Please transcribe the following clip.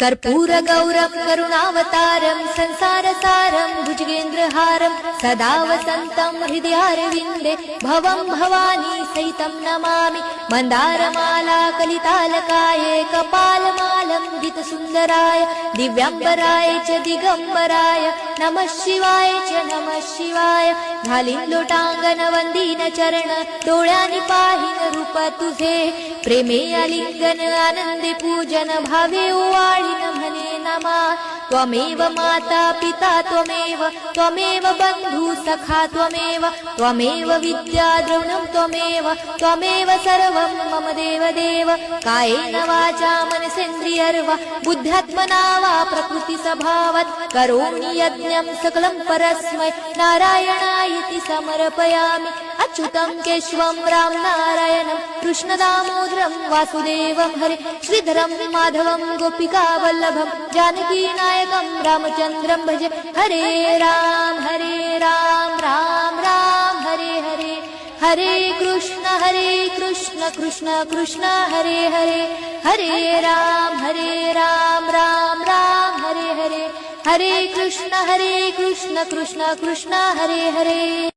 कर्पूरगौरं करुणावतारं संसारसारं भुजगेन्द्रहारं सदा वसन्तं हृदयारविन्दे भवं भवानी सहितं नमामि। मन्दारमाला कलितालकाये कपालमालं दितसुन्दराय दिव्याम्बराय च दिगम्बराय नमः शिवाय च नमः शिवाय। घालीन लोटांगण वंदीन चरण डोळ्यांनी पाहिन रूप तुझे प्रेमे आलिंगन आनंदे पूजन भावे ओवाळीन म्हणे नमा। त्वमेव माता पिता त्वमेव बंधु सखा त्वमेव विद्या द्रविणं त्वमेव सर्वं मम देव कायेन वाचा मनसेन्द्रियर्वा बुद्ध्यात्मना वा प्रकृति स्वभावात् करोमि यज्ञं सकलं परस्मै नारायणायति समर्पयामि। अच्युतं केशवं राम नारायणं कृष्णदामोदरं वासुदेवं हरे श्रीधरं माधवं गोपिकावल्लभं जानकीनायकं रामचन्द्रं भजे। हरे राम राम राम हरे हरे हरे कृष्ण कृष्ण कृष्ण हरे हरे हरे राम राम राम हरे हरे हरे कृष्ण कृष्ण कृष्ण हरे हरे।